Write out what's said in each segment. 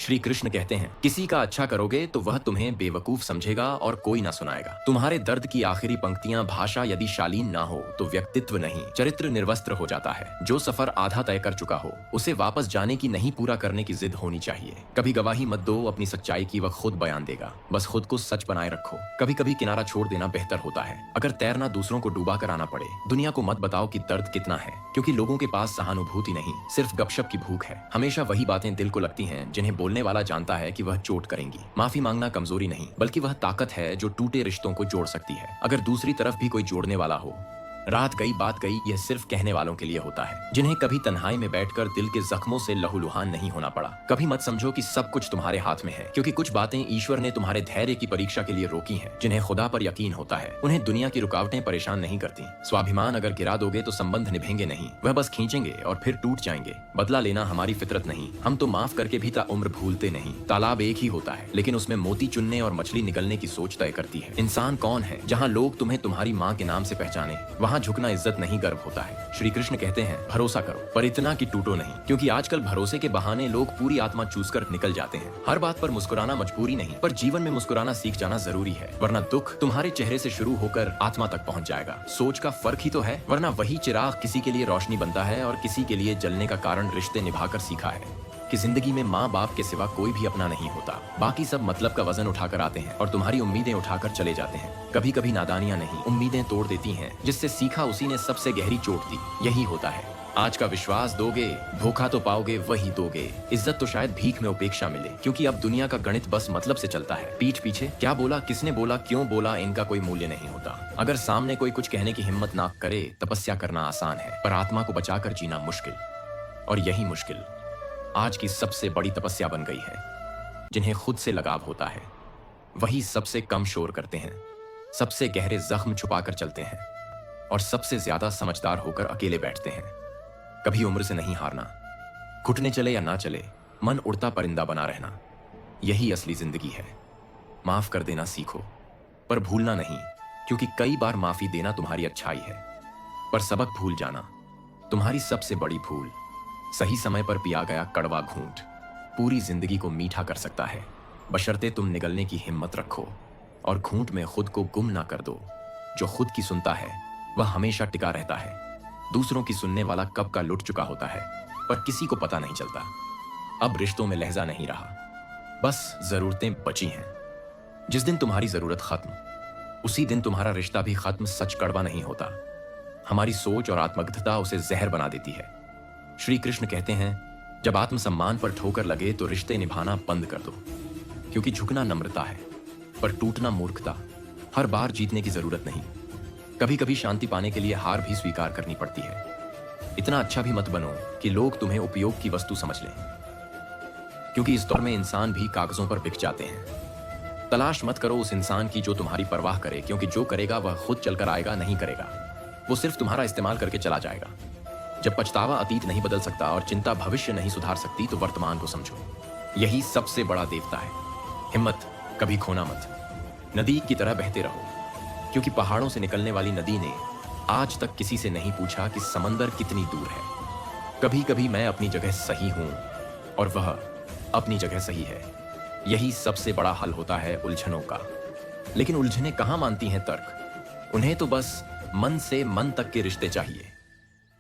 श्री कृष्ण कहते हैं, किसी का अच्छा करोगे तो वह तुम्हें बेवकूफ समझेगा और कोई ना सुनाएगा। तुम्हारे दर्द की आखिरी पंक्तियां, भाषा यदि शालीन ना हो तो व्यक्तित्व नहीं, चरित्र निर्वस्त्र हो जाता है। जो सफर आधा तय कर चुका हो उसे वापस जाने की नहीं, पूरा करने की जिद होनी चाहिए। कभी गवाही मत दो अपनी सच्चाई की, वह खुद बयान देगा। बस खुद को सच बनाए रखो। कभी कभी किनारा छोड़ देना बेहतर होता है। अगर तैरना दूसरों को डूबा कर आना पड़े। दुनिया को मत बताओ कि दर्द कितना है, क्योंकि लोगों के पास सहानुभूति नहीं, सिर्फ गपशप की भूख है। हमेशा वही बातें दिल को लगती हैं जिन्हें बोलने वाला जानता है कि वह चोट करेंगी। माफी मांगना कमजोरी नहीं, बल्कि वह ताकत है जो टूटे रिश्तों को जोड़ सकती है। अगर दूसरी तरफ भी कोई जोड़ने वाला हो, रात गई बात गई, यह सिर्फ कहने वालों के लिए होता है, जिन्हें कभी तन्हाई में बैठकर दिल के जख्मों से लहूलुहान नहीं होना पड़ा। कभी मत समझो कि सब कुछ तुम्हारे हाथ में है, क्योंकि कुछ बातें ईश्वर ने तुम्हारे धैर्य की परीक्षा के लिए रोकी हैं। जिन्हें खुदा पर यकीन होता है उन्हें दुनिया की रुकावटें परेशान नहीं करती। स्वाभिमान अगर गिरा दोगे तो संबंध निभेंगे नहीं, वह बस खींचेंगे और फिर टूट जाएंगे। बदला लेना हमारी फितरत नहीं, हम तो माफ करके भी ताउम्र भूलते नहीं। तालाब एक ही होता है, लेकिन उसमें मोती चुनने और मछली निकलने की सोच तय करती है। इंसान कौन है? जहाँ लोग तुम्हें तुम्हारी माँ के नाम से पहचाने, वहाँ झुकना इज्जत नहीं, गर्व होता है। श्री कृष्ण कहते हैं, भरोसा करो पर इतना कि टूटो नहीं, क्योंकि आजकल भरोसे के बहाने लोग पूरी आत्मा चूस कर निकल जाते हैं। हर बात पर मुस्कुराना मजबूरी नहीं, पर जीवन में मुस्कुराना सीख जाना जरूरी है, वरना दुख तुम्हारे चेहरे से शुरू होकर आत्मा तक पहुंच जाएगा। सोच का फर्क ही तो है, वरना वही चिराग किसी के लिए रोशनी बनता है और किसी के लिए जलने का कारण रिश्ते निभाकर सीखा है कि जिंदगी में माँ बाप के सिवा कोई भी अपना नहीं होता। बाकी सब मतलब का वजन उठाकर आते हैं और तुम्हारी उम्मीदें उठाकर चले जाते हैं। कभी कभी नादानियां नहीं, उम्मीदें तोड़ देती हैं, जिससे सीखा उसी ने सबसे गहरी चोट दी। यही होता है। आज का विश्वास दोगे, धोखा तो पाओगे वही दोगे। इज्जत तो शायद भीख में उपेक्षा मिले, क्योंकि अब दुनिया का गणित बस मतलब से चलता है। पीठ पीछे क्या बोला, किसने बोला, क्यों बोला, इनका कोई मूल्य नहीं होता। अगर सामने कोई कुछ कहने की हिम्मत ना करे, तपस्या करना आसान है, पर आत्मा को बचाकर जीना मुश्किल। और यही मुश्किल आज की सबसे बड़ी तपस्या बन गई है। जिन्हें खुद से लगाव होता है वही सबसे कम शोर करते हैं, सबसे गहरे जख्म छुपाकर चलते हैं और सबसे ज्यादा समझदार होकर अकेले बैठते हैं। कभी उम्र से नहीं हारना, घुटने चले या ना चले, मन उड़ता परिंदा बना रहना, यही असली जिंदगी है। माफ कर देना सीखो, पर भूलना नहीं, क्योंकि कई बार माफी देना तुम्हारी अच्छाई है, पर सबक भूल जाना तुम्हारी सबसे बड़ी भूल। सही समय पर पिया गया कड़वा घूंट पूरी जिंदगी को मीठा कर सकता है, बशर्ते तुम निगलने की हिम्मत रखो और घूंट में खुद को गुम ना कर दो। जो खुद की सुनता है वह हमेशा टिका रहता है। दूसरों की सुनने वाला कब का लुट चुका होता है, पर किसी को पता नहीं चलता। अब रिश्तों में लहजा नहीं रहा, बस जरूरतें बची हैं। जिस दिन तुम्हारी जरूरत खत्म, उसी दिन तुम्हारा रिश्ता भी खत्म। सच कड़वा नहीं होता, हमारी सोच और आत्मगतता उसे जहर बना देती है। श्री कृष्ण कहते हैं, जब आत्मसम्मान पर ठोकर लगे तो रिश्ते निभाना बंद कर दो, क्योंकि झुकना नम्रता है, पर टूटना मूर्खता। हर बार जीतने की जरूरत नहीं, कभी कभी शांति पाने के लिए हार भी स्वीकार करनी पड़ती है। इतना अच्छा भी मत बनो कि लोग तुम्हें उपयोग की वस्तु समझ लें, क्योंकि इस दौर में इंसान भी कागजों पर बिक जाते हैं। तलाश मत करो उस इंसान की जो तुम्हारी परवाह करे, क्योंकि जो करेगा वह खुद चलकर आएगा नहीं करेगा, वो सिर्फ तुम्हारा इस्तेमाल करके चला जाएगा। जब पछतावा अतीत नहीं बदल सकता और चिंता भविष्य नहीं सुधार सकती, तो वर्तमान को समझो, यही सबसे बड़ा देवता है। हिम्मत कभी खोना मत, नदी की तरह बहते रहो, क्योंकि पहाड़ों से निकलने वाली नदी ने आज तक किसी से नहीं पूछा कि समंदर कितनी दूर है। कभी कभी मैं अपनी जगह सही हूं और वह अपनी जगह सही है। यही सबसे बड़ा हल होता है उलझनों का। लेकिन उलझनें कहां मानती हैं तर्क, उन्हें तो बस मन से मन तक के रिश्ते चाहिए।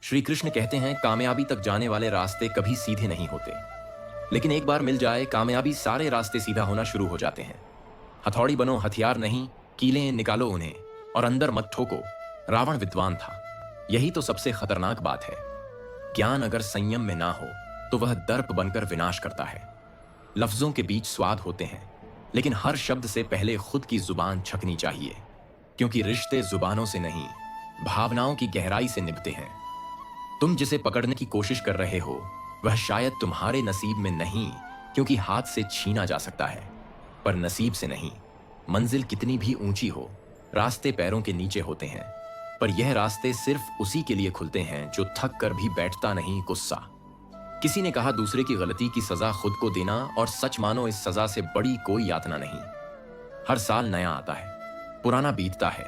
श्री कृष्ण कहते हैं, कामयाबी तक जाने वाले रास्ते कभी सीधे नहीं होते, लेकिन एक बार मिल जाए कामयाबी, सारे रास्ते सीधा होना शुरू हो जाते हैं। हथौड़ी बनो, हथियार नहीं, कीलें निकालो उन्हें और अंदर मत ठोको। रावण विद्वान था, यही तो सबसे खतरनाक बात है। ज्ञान अगर संयम में ना हो तो वह दर्प बनकर विनाश करता है। लफ्जों के बीच स्वाद होते हैं, लेकिन हर शब्द से पहले खुद की जुबान छकनी चाहिए, क्योंकि रिश्ते जुबानों से नहीं, भावनाओं की गहराई से निभते हैं। तुम जिसे पकड़ने की कोशिश कर रहे हो वह शायद तुम्हारे नसीब में नहीं, क्योंकि हाथ से छीना जा सकता है, पर नसीब से नहीं। मंजिल कितनी भी ऊंची हो, रास्ते पैरों के नीचे होते हैं, पर यह रास्ते सिर्फ उसी के लिए खुलते हैं जो थक कर भी बैठता नहीं, गुस्सा। किसी ने कहा, दूसरे की गलती की सजा खुद को देना, और सच मानो इस सजा से बड़ी कोई यातना नहीं। हर साल नया आता है, पुराना बीतता है,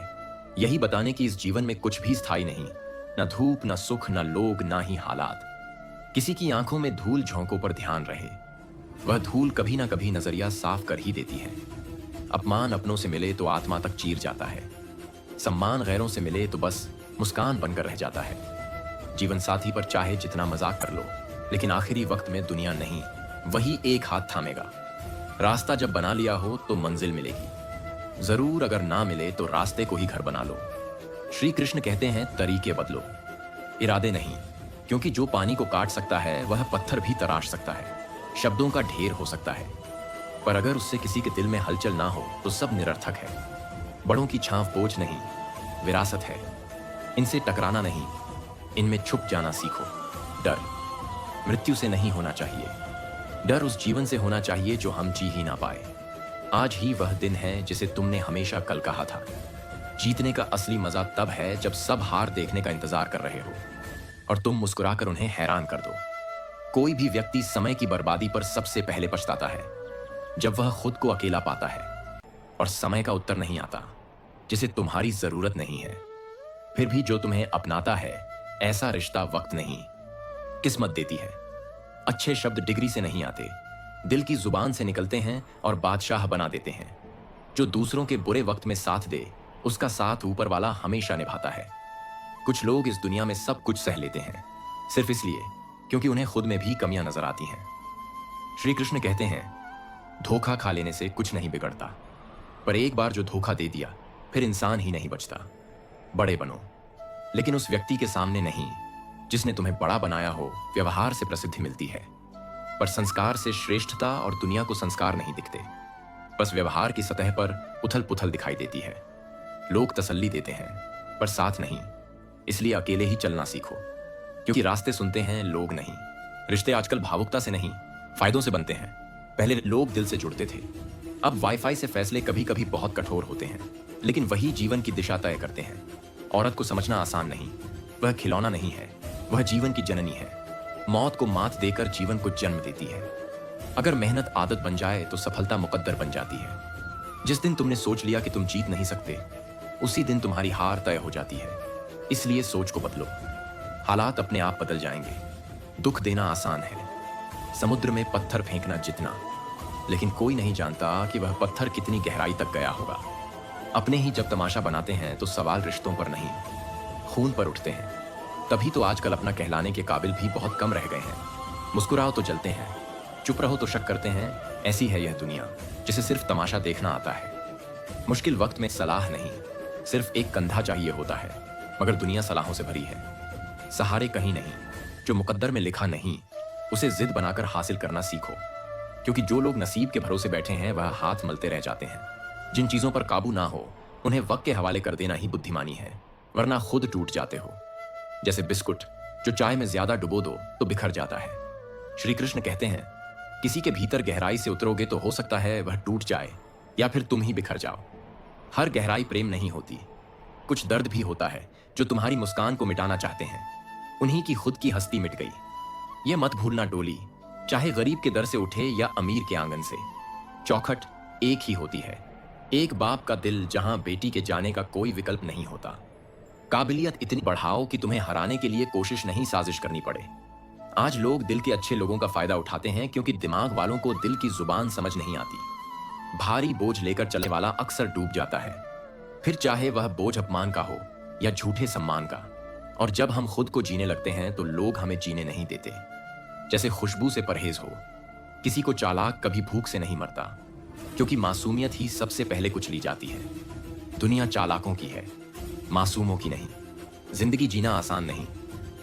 यही बताने की इस जीवन में कुछ भी स्थायी नहीं, न धूप, न सुख, न लोग, ना ही हालात। किसी की आंखों में धूल झोंकों पर ध्यान रहे, वह धूल कभी ना कभी नजरिया साफ कर ही देती है। अपमान अपनों से मिले तो आत्मा तक चीर जाता है। सम्मान गैरों से मिले तो बस मुस्कान बनकर रह जाता है। जीवन साथी पर चाहे जितना मजाक कर लो, लेकिन आखिरी वक्त में दुनिया नहीं, वही एक हाथ थामेगा। रास्ता जब बना लिया हो तो मंजिल मिलेगी जरूर, अगर ना मिले तो रास्ते को ही घर बना लो। श्री कृष्ण कहते हैं तरीके बदलो, इरादे नहीं, क्योंकि जो पानी को काट सकता है वह पत्थर भी तराश सकता है। शब्दों का ढेर हो सकता है, पर अगर उससे किसी के दिल में हलचल ना हो तो सब निरर्थक है। बड़ों की छांव बोझ नहीं, विरासत है। इनसे टकराना नहीं, इनमें छुप जाना सीखो। डर मृत्यु से नहीं होना चाहिए, डर उस जीवन से होना चाहिए जो हम जी ही ना पाए। आज ही वह दिन है जिसे तुमने हमेशा कल कहा था। जीतने का असली मजा तब है जब सब हार देखने का इंतजार कर रहे हो और तुम मुस्कुराकर उन्हें हैरान कर दो। कोई भी व्यक्ति समय की बर्बादी पर सबसे पहले पछताता है जब वह खुद को अकेला पाता है और समय का उत्तर नहीं आता जिसे तुम्हारी जरूरत नहीं है। फिर भी जो तुम्हें अपनाता है, ऐसा रिश्ता वक्त नहीं किस्मत देती है। अच्छे शब्द डिग्री से नहीं आते, दिल की जुबान से निकलते हैं और बादशाह बना देते हैं। जो दूसरों के बुरे वक्त में साथ दे, उसका साथ ऊपर वाला हमेशा निभाता है। कुछ लोग इस दुनिया में सब कुछ सह लेते हैं सिर्फ इसलिए क्योंकि उन्हें खुद में भी कमियां नजर आती हैं। श्री कृष्ण कहते हैं धोखा खा लेने से कुछ नहीं बिगड़ता, पर एक बार जो धोखा दे दिया फिर इंसान ही नहीं बचता। बड़े बनो, लेकिन उस व्यक्ति के सामने नहीं जिसने तुम्हें बड़ा बनाया हो। व्यवहार से प्रसिद्धि मिलती है, पर संस्कार से श्रेष्ठता और दुनिया को संस्कार नहीं दिखते। बस व्यवहार की सतह पर उथल पुथल दिखाई देती है। लोग तसल्ली देते हैं पर साथ नहीं, इसलिए अकेले ही चलना सीखो, क्योंकि रास्ते सुनते हैं लोग नहीं। रिश्ते आजकल भावुकता से नहीं, फायदों से बनते हैं। पहले लोग दिल से जुड़ते थे, अब वाईफाई से फैसले कभी कभी बहुत कठोर होते हैं, लेकिन वही जीवन की दिशा तय करते हैं। औरत को समझना आसान नहीं, वह खिलौना नहीं है, वह जीवन की जननी है। मौत को मात देकर जीवन को जन्म देती है। अगर मेहनत आदत बन जाए तो सफलता मुकद्दर बन जाती है। जिस दिन तुमने सोच लिया कि तुम जीत नहीं सकते, उसी दिन तुम्हारी हार तय हो जाती है। इसलिए सोच को बदलो, हालात अपने आप बदल जाएंगे। दुख देना आसान है, समुद्र में पत्थर फेंकना जितना, लेकिन कोई नहीं जानता कि वह पत्थर कितनी गहराई तक गया होगा। अपने ही जब तमाशा बनाते हैं तो सवाल रिश्तों पर नहीं, खून पर उठते हैं। तभी तो आजकल अपना कहलाने के काबिल भी बहुत कम रह गए हैं। मुस्कुराओ तो जलते हैं, चुप रहो तो शक करते हैं। ऐसी है यह दुनिया जिसे सिर्फ तमाशा देखना आता है। मुश्किल वक्त में सलाह नहीं, सिर्फ एक कंधा चाहिए होता है, मगर दुनिया सलाहों से भरी है। सहारे कहीं नहीं, जो मुकद्दर में लिखा नहीं उसे जिद बनाकर हासिल करना सीखो, क्योंकि जो लोग नसीब के भरोसे बैठे हैं वह हाथ मलते रह जाते हैं। जिन चीजों पर काबू ना हो उन्हें वक्त के हवाले कर देना ही बुद्धिमानी है, वरना खुद टूट जाते हो। जैसे बिस्कुट जो चाय में ज्यादा डुबो दो तो बिखर जाता है। श्री कृष्ण कहते हैं किसी के भीतर गहराई से उतरोगे तो हो सकता है वह टूट जाए या फिर तुम ही बिखर जाओ। हर गहराई प्रेम नहीं होती, कुछ दर्द भी होता है जो तुम्हारी मुस्कान को मिटाना चाहते हैं। उन्हीं की खुद की हस्ती मिट गई। यह मत भूलना डोली चाहे गरीब के दर से उठे या अमीर के आंगन से, चौखट एक ही होती है। एक बाप का दिल जहां बेटी के जाने का कोई विकल्प नहीं होता। काबिलियत इतनी बढ़ाओ कि तुम्हें हराने के लिए कोशिश नहीं साजिश करनी पड़े। आज लोग दिल के अच्छे लोगों का फायदा उठाते हैं क्योंकि दिमाग वालों को दिल की जुबान समझ नहीं आती। भारी बोझ लेकर चलने वाला अक्सर डूब जाता है, फिर चाहे वह बोझ अपमान का हो या झूठे सम्मान का। और जब हम खुद को जीने लगते हैं तो लोग हमें जीने नहीं देते। जैसे खुशबू से परहेज हो, किसी को चालाक कभी भूख से नहीं मरता, क्योंकि मासूमियत ही सबसे पहले कुचली जाती है। दुनिया चालाकों की है, मासूमों की नहीं। जिंदगी जीना आसान नहीं,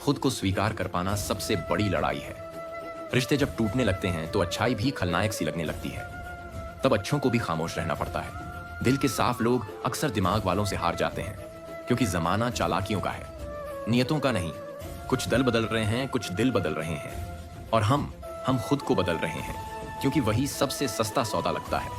खुद को स्वीकार कर पाना सबसे बड़ी लड़ाई है। रिश्ते जब टूटने लगते हैं तो अच्छाई भी खलनायक सी लगने लगती है, तब अच्छों को भी खामोश रहना पड़ता है। दिल के साफ लोग अक्सर दिमाग वालों से हार जाते हैं, क्योंकि जमाना चालाकियों का है, नियतों का नहीं। कुछ दल बदल रहे हैं, कुछ दिल बदल रहे हैं, और हम खुद को बदल रहे हैं, क्योंकि वही सबसे सस्ता सौदा लगता है।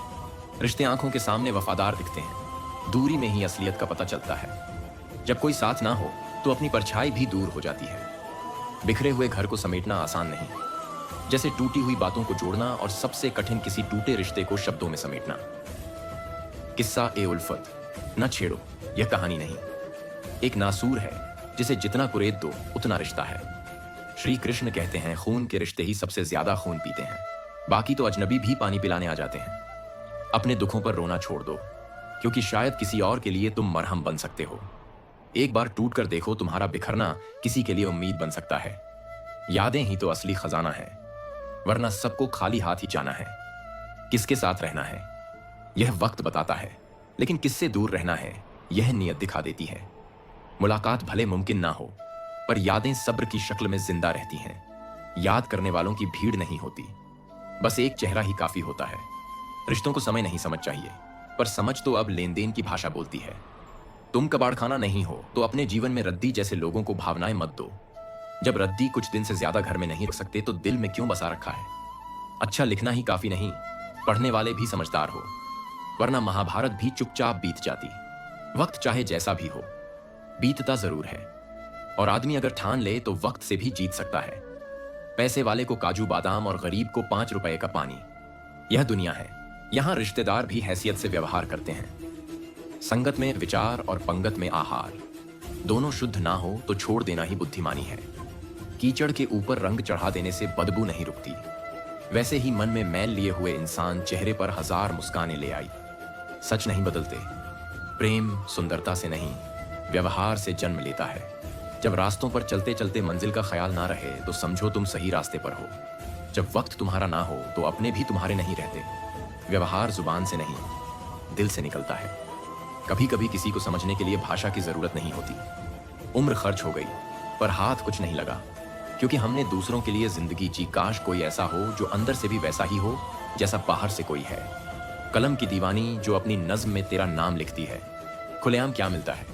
रिश्ते आंखों के सामने वफादार दिखते हैं, दूरी में ही असलियत का पता चलता है। जब कोई साथ ना हो तो अपनी परछाई भी दूर हो जाती है। बिखरे हुए घर को समेटना आसान नहीं, जैसे टूटी हुई बातों को जोड़ना और सबसे कठिन किसी टूटे रिश्ते को शब्दों में समेटना। किस्सा ए उल्फत, न छेड़ो, यह कहानी नहीं, एक नासूर है जिसे जितना कुरेद दो उतना रिश्ता है। श्री कृष्ण कहते हैं खून के रिश्ते ही सबसे ज्यादा खून पीते हैं। बाकी तो अजनबी भी पानी पिलाने आ जाते हैं। अपने दुखों पर रोना छोड़ दो, क्योंकि शायद किसी और के लिए तुम मरहम बन सकते हो। एक बार टूट कर देखो, तुम्हारा बिखरना किसी के लिए उम्मीद बन सकता है। यादें ही तो असली खजाना है, वरना सबको खाली हाथ ही जाना है। किसके साथ रहना है यह वक्त बताता है, लेकिन किससे दूर रहना है यह नीयत दिखा देती है। मुलाकात भले मुमकिन ना हो, पर यादें सब्र की शक्ल में जिंदा रहती हैं। याद करने वालों की भीड़ नहीं होती, बस एक चेहरा ही काफी होता है। रिश्तों को समय नहीं समझ चाहिए, पर समझ तो अब लेन देन की भाषा बोलती है। तुम कबाड़ खाना नहीं हो तो अपने जीवन में रद्दी जैसे लोगों को भावनाएं मत दो। जब रद्दी कुछ दिन से ज्यादा घर में नहीं रख सकते तो दिल में क्यों बसा रखा है। अच्छा लिखना ही काफी नहीं, पढ़ने वाले भी समझदार हो, वरना महाभारत भी चुपचाप बीत जाती। वक्त चाहे जैसा भी हो, बीतता जरूर है, और आदमी अगर ठान ले तो वक्त से भी जीत सकता है। पैसे वाले को काजू बादाम और गरीब को 5 रुपए का पानी। यह दुनिया है, यहां रिश्तेदार भी हैसियत से व्यवहार करते हैं। संगत में विचार और पंगत में आहार, दोनों शुद्ध ना हो तो छोड़ देना ही बुद्धिमानी है। कीचड़ के ऊपर रंग चढ़ा देने से बदबू नहीं रुकती, वैसे ही मन में मैल लिए हुए इंसान चेहरे पर 1000 मुस्कानें ले आई। सच नहीं बदलते, प्रेम सुंदरता से नहीं व्यवहार से जन्म लेता है। जब रास्तों पर चलते चलते मंजिल का ख्याल ना रहे तो समझो तुम सही रास्ते पर हो। जब वक्त तुम्हारा ना हो तो अपने भी तुम्हारे नहीं रहते। व्यवहार जुबान से नहीं दिल से निकलता है। कभी कभी किसी को समझने के लिए भाषा की जरूरत नहीं होती। उम्र खर्च हो गई पर हाथ कुछ नहीं लगा, क्योंकि हमने दूसरों के लिए जिंदगी जी। काश कोई ऐसा हो जो अंदर से भी वैसा ही हो जैसा बाहर से कोई है। कलम की दीवानी जो अपनी नज्म में तेरा नाम लिखती है। खुलेआम क्या मिलता है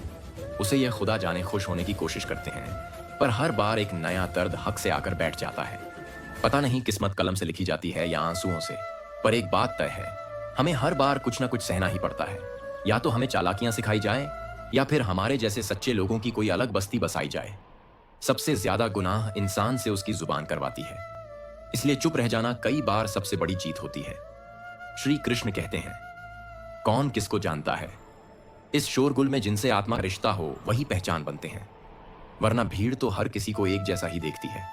उसे यह खुदा जाने। खुश होने की कोशिश करते हैं, पर हर बार एक नया दर्द हक से आकर बैठ जाता है। पता नहीं किस्मत कलम से लिखी जाती है या आंसुओं से, पर एक बात तय है, हमें हर बार कुछ ना कुछ सहना ही पड़ता है। या तो हमें चालाकियां सिखाई जाए, या फिर हमारे जैसे सच्चे लोगों की कोई अलग बस्ती बसाई जाए। सबसे ज्यादा गुनाह इंसान से उसकी जुबान करवाती है, इसलिए चुप रह जाना कई बार सबसे बड़ी जीत होती है। श्री कृष्ण कहते हैं, कौन किसको जानता है। इस शोरगुल में जिनसे आत्मा का रिश्ता हो वही पहचान बनते हैं, वरना भीड़ तो हर किसी को एक जैसा ही देखती है।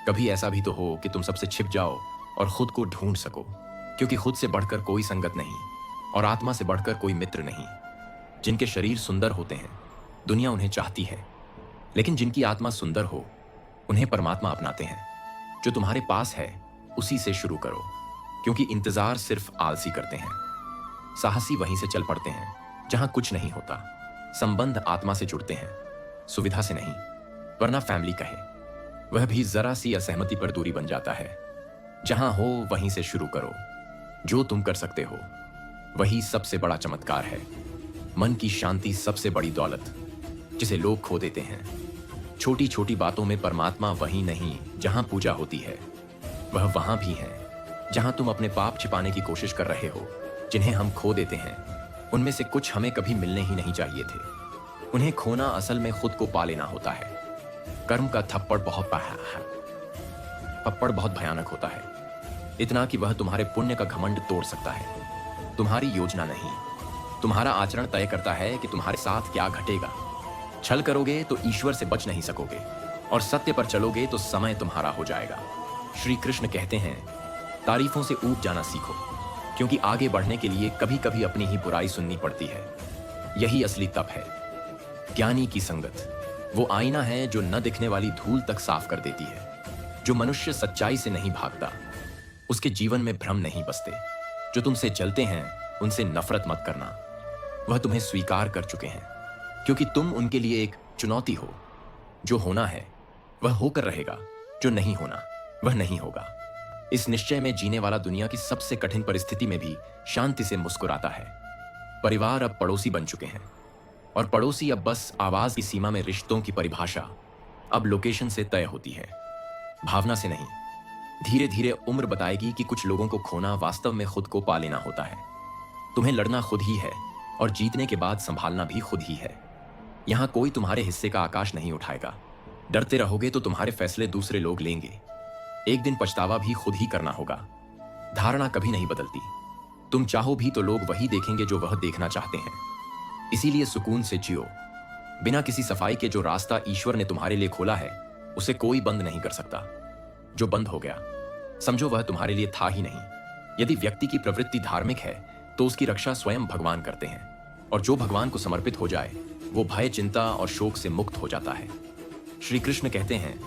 कभी ऐसा भी तो हो कि तुम सबसे छिप जाओ और खुद को ढूंढ सको, क्योंकि खुद से बढ़कर कोई संगत नहीं और आत्मा से बढ़कर कोई मित्र नहीं। जिनके शरीर सुंदर होते हैं दुनिया उन्हें चाहती है, लेकिन जिनकी आत्मा सुंदर हो उन्हें परमात्मा अपनाते हैं। जो तुम्हारे पास है उसी से शुरू करो, क्योंकि इंतजार सिर्फ आलसी करते हैं। साहसी वहीं से चल पड़ते हैं जहां कुछ नहीं होता। संबंध आत्मा से जुड़ते हैं, सुविधा से नहीं, वरना फैमिली कहे वह भी जरा सी असहमति पर दूरी बन जाता है। जहां हो वहीं से शुरू करो। जो तुम कर सकते हो वही सबसे बड़ा चमत्कार है। मन की शांति सबसे बड़ी दौलत, जिसे लोग खो देते हैं। छोटी छोटी बातों में परमात्मा वही नहीं जहां पूजा होती है, वह वहां भी है जहां तुम अपने पाप छिपाने की कोशिश कर रहे हो। जिन्हें हम खो देते हैं उनमें से कुछ हमें कभी मिलने ही नहीं चाहिए थे। उन्हें खोना असल में खुद को पा लेना होता है। कर्म का थप्पड़ बहुत भयानक होता है, इतना कि वह तुम्हारे पुण्य का घमंड तोड़ सकता है। तुम्हारी योजना नहीं, तुम्हारा आचरण तय करता है कि तुम्हारे साथ क्या घटेगा। छल करोगे तो ईश्वर से बच नहीं सकोगे, और सत्य पर चलोगे तो समय तुम्हारा हो जाएगा। श्री कृष्ण कहते हैं, तारीफों से ऊब जाना सीखो, क्योंकि आगे बढ़ने के लिए कभी कभी अपनी ही बुराई सुननी पड़ती है। यही असली तप है। ज्ञानी की संगत वो आईना है जो न दिखने वाली धूल तक साफ कर देती है। जो मनुष्य सच्चाई से नहीं भागता उसके जीवन में भ्रम नहीं बसते। जो तुमसे जलते हैं उनसे नफरत मत करना, वह तुम्हें स्वीकार कर चुके हैं, क्योंकि तुम उनके लिए एक चुनौती हो। जो होना है वह होकर रहेगा, जो नहीं होना वह नहीं होगा। इस निश्चय में जीने वाला दुनिया की सबसे कठिन परिस्थिति में भी शांति से मुस्कुराता है। परिवार अब पड़ोसी बन चुके हैं, और पड़ोसी अब बस आवाज की सीमा में। रिश्तों की परिभाषा अब लोकेशन से तय होती है, भावना से नहीं। धीरे धीरे उम्र बताएगी कि कुछ लोगों को खोना वास्तव में खुद को पा लेना होता है। तुम्हें लड़ना खुद ही है, और जीतने के बाद संभालना भी खुद ही है। यहां कोई तुम्हारे हिस्से का आकाश नहीं उठाएगा। डरते रहोगे तो तुम्हारे फैसले दूसरे लोग लेंगे। एक दिन पछतावा भी खुद ही करना होगा। धारणा कभी नहीं बदलती। तुम चाहो भी तो लोग वही देखेंगे जो वह देखना चाहते हैं। इसीलिए सुकून से जियो, बिना किसी सफाई के। जो रास्ता ईश्वर ने तुम्हारे लिए खोला है उसे कोई बंद नहीं कर सकता। जो बंद हो गया समझो वह तुम्हारे लिए था ही नहीं। यदि व्यक्ति की प्रवृत्ति धार्मिक है तो उसकी रक्षा स्वयं भगवान करते हैं, और जो भगवान को समर्पित हो जाए वो भय, चिंता और शोक से मुक्त हो जाता है। श्री कृष्ण कहते हैं,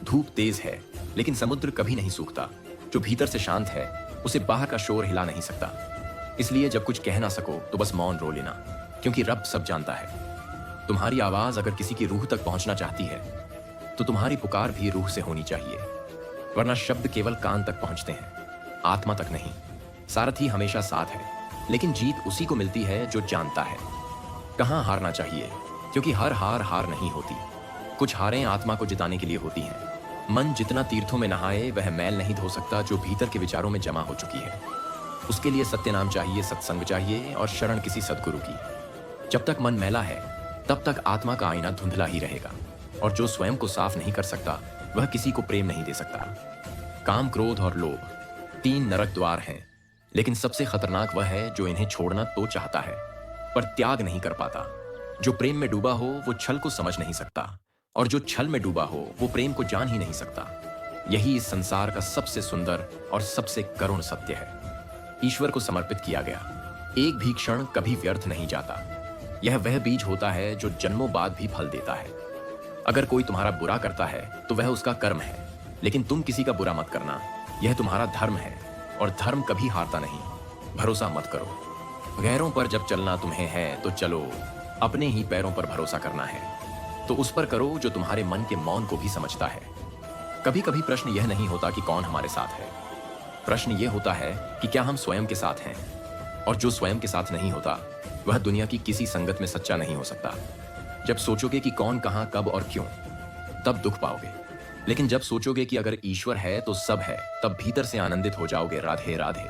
धूप तेज है लेकिन समुद्र कभी नहीं सूखता। जो भीतर से शांत है उसे बाहर का शोर हिला नहीं सकता। इसलिए जब कुछ कह ना सको तो बस मौन रो लेना, क्योंकि रब सब जानता है। तुम्हारी आवाज अगर किसी की रूह तक पहुंचना चाहती है तो तुम्हारी पुकार भी रूह से होनी चाहिए, वरना शब्द केवल कान तक पहुंचते हैं, आत्मा तक नहीं। सारथी हमेशा साथ है, लेकिन जीत उसी को मिलती है जो जानता है कहां हारना चाहिए, क्योंकि हर हार हार नहीं होती। कुछ हारें आत्मा को जिताने के लिए होती हैं। मन जितना तीर्थों में नहाए वह मैल नहीं धो सकता जो भीतर के विचारों में जमा हो चुकी है। उसके लिए सत्य नाम चाहिए, सत्संग चाहिए और शरण किसी सद्गुरु की। जब तक मन मैला है तब तक आत्मा का आईना धुंधला ही रहेगा, और जो स्वयं को साफ नहीं कर सकता वह किसी को प्रेम नहीं दे सकता। काम, क्रोध और लोभ 3 नरक द्वार हैं, लेकिन सबसे खतरनाक वह है जो इन्हें छोड़ना तो चाहता है पर त्याग नहीं कर पाता। जो प्रेम में डूबा हो वो छल को समझ नहीं सकता, और जो छल में डूबा हो वो प्रेम को जान ही नहीं सकता। यही इस संसार का सबसे सुंदर और सबसे करुण सत्य है। ईश्वर को समर्पित किया गया एक भी क्षण कभी व्यर्थ नहीं जाता। यह वह बीज होता है जो जन्मों बाद भी फल देता है। अगर कोई तुम्हारा बुरा करता है तो वह उसका कर्म है, लेकिन तुम किसी का बुरा मत करना, यह तुम्हारा धर्म है, और धर्म कभी हारता नहीं। भरोसा मत करो। गैरों पर जब चलना तुम्हें है तो चलो, अपने ही पैरों पर भरोसा करना है तो उस पर करो जो तुम्हारे मन के मौन को भी समझता है। कभी कभी प्रश्न यह नहीं होता कि कौन हमारे साथ है, प्रश्न यह होता है कि क्या हम स्वयं के साथ हैं। और जो स्वयं के साथ नहीं होता वह दुनिया की किसी संगत में सच्चा नहीं हो सकता। जब सोचोगे कि कौन, कहां, कब और क्यों, तब दुख पाओगे, लेकिन जब सोचोगे कि अगर ईश्वर है तो सब है, तब भीतर से आनंदित हो जाओगे। राधे राधे।